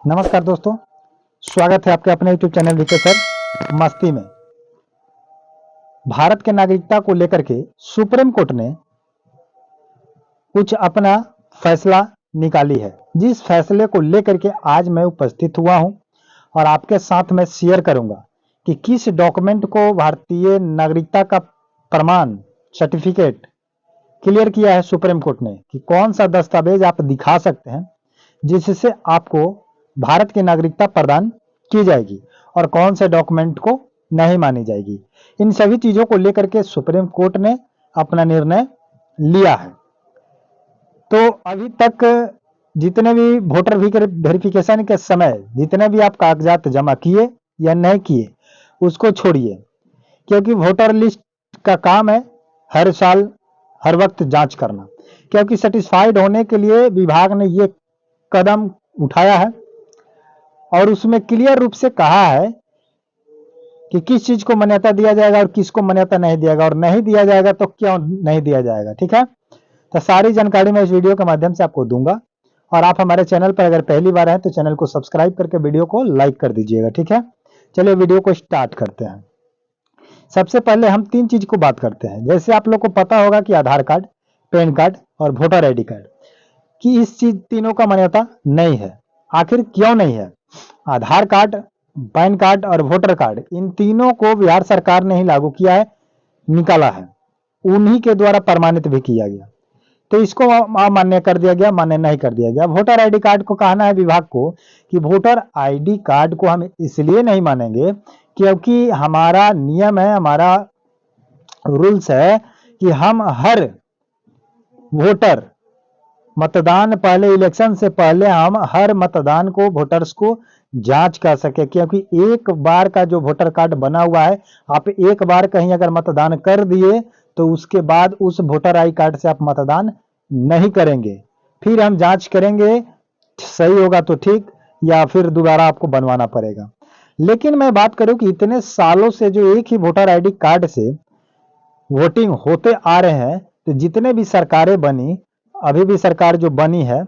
नमस्कार दोस्तों, स्वागत है आपके अपने यूट्यूब चैनल वीके सर मस्ती में। भारत के नागरिकता को लेकर के सुप्रीम कोर्ट ने कुछ अपना फैसला निकाली है, जिस फैसले को लेकर के आज मैं उपस्थित हुआ हूं और आपके साथ मैं शेयर करूंगा कि किस डॉक्यूमेंट को भारतीय नागरिकता का प्रमाण सर्टिफिकेट क्लियर किया है सुप्रीम कोर्ट ने, कि कौन सा दस्तावेज आप दिखा सकते हैं जिससे आपको भारत की नागरिकता प्रदान की जाएगी और कौन से डॉक्यूमेंट को नहीं मानी जाएगी। इन सभी चीजों को लेकर के सुप्रीम कोर्ट ने अपना निर्णय लिया है। तो अभी तक जितने भी वोटर वेरिफिकेशन के समय जितने भी आप कागजात जमा किए या नहीं किए उसको छोड़िए, क्योंकि वोटर लिस्ट का काम है हर साल हर वक्त जांच करना, क्योंकि सेटिस्फाइड होने के लिए विभाग ने ये कदम उठाया है और उसमें क्लियर रूप से कहा है कि किस चीज को मान्यता दिया जाएगा और किसको मान्यता नहीं दिया जाएगा, और नहीं दिया जाएगा तो क्यों नहीं दिया जाएगा। ठीक है, तो सारी जानकारी मैं इस वीडियो के माध्यम से आपको दूंगा और आप हमारे चैनल पर अगर पहली बार हैं तो चैनल को सब्सक्राइब करके वीडियो को लाइक कर दीजिएगा। ठीक है, चलिए वीडियो को स्टार्ट करते हैं। सबसे पहले हम तीन चीज को बात करते हैं। जैसे आप लोग को पता होगा कि आधार कार्ड, पैन कार्ड और वोटर आईडी कार्ड की इस चीज तीनों का मान्यता नहीं है। आखिर क्यों नहीं है? आधार कार्ड, पैन कार्ड और वोटर कार्ड, इन तीनों को बिहार सरकार ने ही लागू किया है, निकाला है, उन्हीं के द्वारा प्रमाणित भी किया गया, तो इसको अमान्य कर दिया गया, मान्य नहीं कर दिया गया। वोटर आईडी कार्ड को कहना है विभाग को कि वोटर आईडी कार्ड को हम इसलिए नहीं मानेंगे क्योंकि हमारा नियम है, हमारा रूल्स है कि हम हर वोटर मतदान पहले, इलेक्शन से पहले हम हर मतदान को, वोटर्स को जांच कर सके, क्योंकि एक बार का जो वोटर कार्ड बना हुआ है, आप एक बार कहीं अगर मतदान कर दिए तो उसके बाद उस वोटर आई कार्ड से आप मतदान नहीं करेंगे, फिर हम जांच करेंगे, सही होगा तो ठीक, या फिर दोबारा आपको बनवाना पड़ेगा। लेकिन मैं बात करूं कि इतने सालों से जो एक ही वोटर आईडी कार्ड से वोटिंग होते आ रहे हैं, तो जितने भी सरकारें बनी, अभी भी सरकार जो बनी है,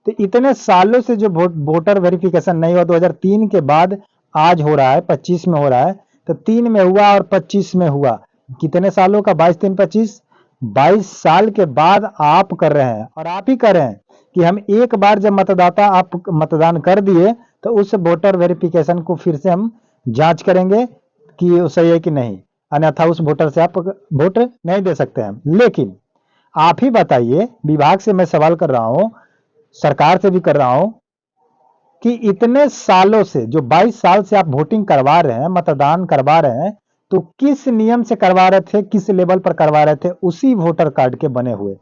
तो इतने सालों से जो वोटर वेरिफिकेशन नहीं हुआ, 2003 के बाद आज हो रहा है, 25 में हो रहा है, तो 3 में हुआ और 25 में हुआ। कितने सालों का? 22 3 25, 22 साल के बाद आप कर रहे हैं, और आप ही कर रहे हैं कि हम एक बार जब मतदाता आप मतदान कर दिए तो उस वोटर वेरिफिकेशन को फिर से हम जांच करेंगे कि वो सही है कि नहीं, अन्यथा उस वोटर से आप वोट नहीं दे सकते हैं। लेकिन आप ही बताइए, विभाग से मैं सवाल कर रहा हूं, सरकार से भी कर रहा हूं, कि इतने सालों से जो 22 साल से आप वोटिंग करवा रहे हैं, मतदान करवा रहे हैं, तो किस नियम से करवा रहे थे, किस लेवल पर करवा रहे थे? उसी वोटर कार्ड के बने हुए,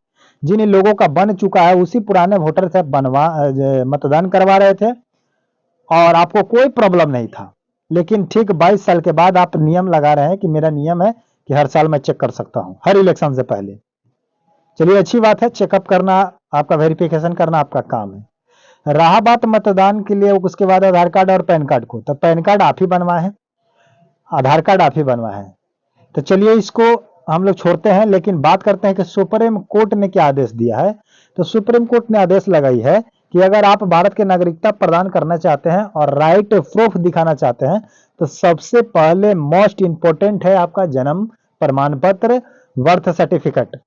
जिन लोगों का बन चुका है उसी पुराने वोटर से बनवा मतदान करवा रहे थे और आपको कोई प्रॉब्लम नहीं था। लेकिन ठीक 22 साल के बाद आप नियम लगा रहे हैं कि मेरा नियम है कि हर साल मैं चेक कर सकता हूं, हर इलेक्शन से पहले। चलिए, अच्छी बात है, चेकअप करना आपका, वेरिफिकेशन करना आपका काम है। रहा बात मतदान के लिए, उसके बाद आधार कार्ड और पैन कार्ड को, तो पैन कार्ड आप ही बनवाए हैं, आधार कार्ड आप ही बनवाए हैं, तो चलिए इसको हम लोग छोड़ते हैं। लेकिन बात करते हैं कि सुप्रीम कोर्ट ने क्या आदेश दिया है। तो सुप्रीम कोर्ट ने आदेश लगाई है कि अगर आप भारत की नागरिकता प्रदान करना चाहते हैं और राइट प्रूफ दिखाना चाहते हैं, तो सबसे पहले मोस्ट इंपोर्टेंट है आपका जन्म प्रमाण पत्र, बर्थ सर्टिफिकेट,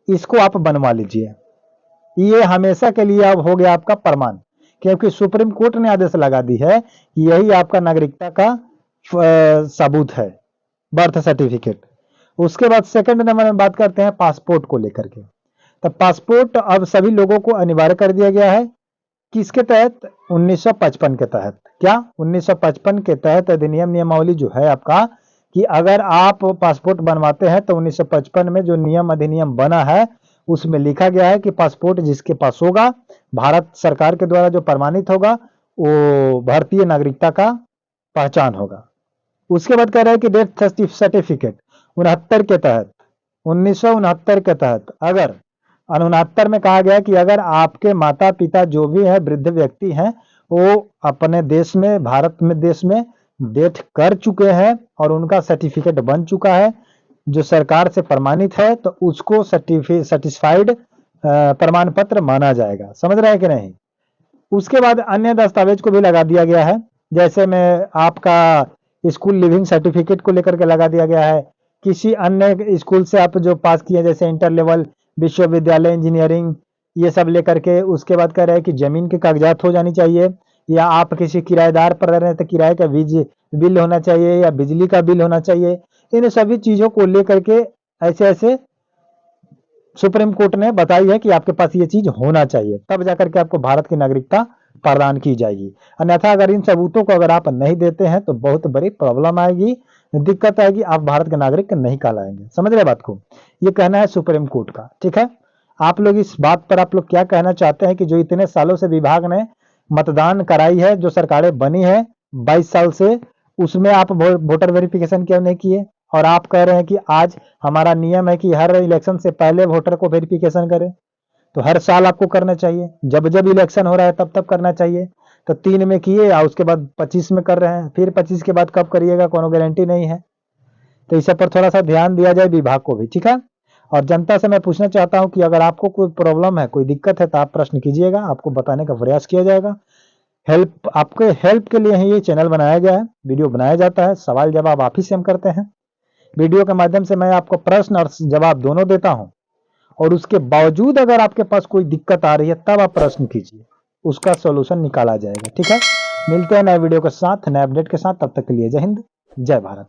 इसको आप बनवा लीजिए। ये हमेशा के लिए अब हो गया आपका प्रमाण, क्योंकि सुप्रीम कोर्ट ने आदेश लगा दी है कि यही आपका नागरिकता का सबूत है, बर्थ सर्टिफिकेट। उसके बाद सेकंड नंबर में बात करते हैं पासपोर्ट को लेकर के। तो पासपोर्ट अब सभी लोगों को अनिवार्य कर दिया गया है, किसके तहत? 1955 के तहत। क्या? 1955 के तहत अधिनियम नियमावली जो है आपका, कि अगर आप पासपोर्ट बनवाते हैं तो 1955 में जो नियम अधिनियम बना है उसमें लिखा गया है कि पासपोर्ट जिसके पास होगा, भारत सरकार के द्वारा जो प्रमाणित होगा, वो भारतीय नागरिकता का पहचान होगा। उसके बाद कह रहा है कि डेथ सर्टिफिकेट 69 के तहत, 1969 के तहत, अगर 69 में कहा गया कि अगर आपके माता पिता जो भी है, वृद्ध व्यक्ति हैं, वो अपने देश में, भारत में देश में डेथ कर चुके हैं और उनका सर्टिफिकेट बन चुका है जो सरकार से प्रमाणित है, तो उसको सर्टिफाइड प्रमाण पत्र माना जाएगा। समझ रहे हैं कि नहीं? उसके बाद अन्य दस्तावेज को भी लगा दिया गया है, जैसे में आपका स्कूल लिविंग सर्टिफिकेट को लेकर के लगा दिया गया है। किसी अन्य स्कूल से आप जो पास किए, जैसे इंटर लेवल, विश्वविद्यालय, इंजीनियरिंग, ये सब लेकर के। उसके बाद कह रहे हैं कि जमीन के कागजात हो जानी चाहिए, या आप किसी किराएदार पर रह रहे हैं तो किराए का बिल होना चाहिए, या बिजली का बिल होना चाहिए। इन सभी चीजों को लेकर के ऐसे ऐसे सुप्रीम कोर्ट ने बताई है कि आपके पास ये चीज होना चाहिए, तब जाकर के आपको भारत की नागरिकता प्रदान की जाएगी। अन्यथा अगर इन सबूतों को अगर आप नहीं देते हैं तो बहुत बड़ी प्रॉब्लम आएगी, दिक्कत आएगी, आप भारत के नागरिक नहीं कहलाएंगे। समझ रहे बात को? ये कहना है सुप्रीम कोर्ट का। ठीक है, आप लोग इस बात पर आप लोग क्या कहना चाहते हैं कि जो इतने सालों से विभाग ने मतदान कराई है, जो सरकारें बनी है 22 साल से, उसमें आप वोटर वेरिफिकेशन क्यों नहीं किए? और आप कह रहे हैं कि आज हमारा नियम है कि हर इलेक्शन से पहले वोटर को वेरिफिकेशन करें, तो हर साल आपको करना चाहिए, जब जब इलेक्शन हो रहा है तब तब करना चाहिए। तो 3 में किए और उसके बाद 25 में कर रहे हैं, फिर 25 के बाद कब करिएगा, कोनो गारंटी नहीं है। तो इस पर थोड़ा सा ध्यान दिया जाए विभाग को भी। ठीक है, और जनता से मैं पूछना चाहता हूं कि अगर आपको कोई प्रॉब्लम है, कोई दिक्कत है, तो आप प्रश्न कीजिएगा, आपको बताने का प्रयास किया जाएगा। आपके हेल्प के लिए ही ये चैनल बनाया गया है, वीडियो बनाया जाता है, सवाल जवाब आप ही से हम करते हैं। वीडियो के माध्यम से मैं आपको प्रश्न और जवाब दोनों देता हूं, और उसके बावजूद अगर आपके पास कोई दिक्कत आ रही है तब आप प्रश्न कीजिए, उसका सॉल्यूशन निकाला जाएगा। ठीक है, मिलते हैं नए वीडियो के साथ, नए अपडेट के साथ। तब तक के लिए जय हिंद, जय भारत।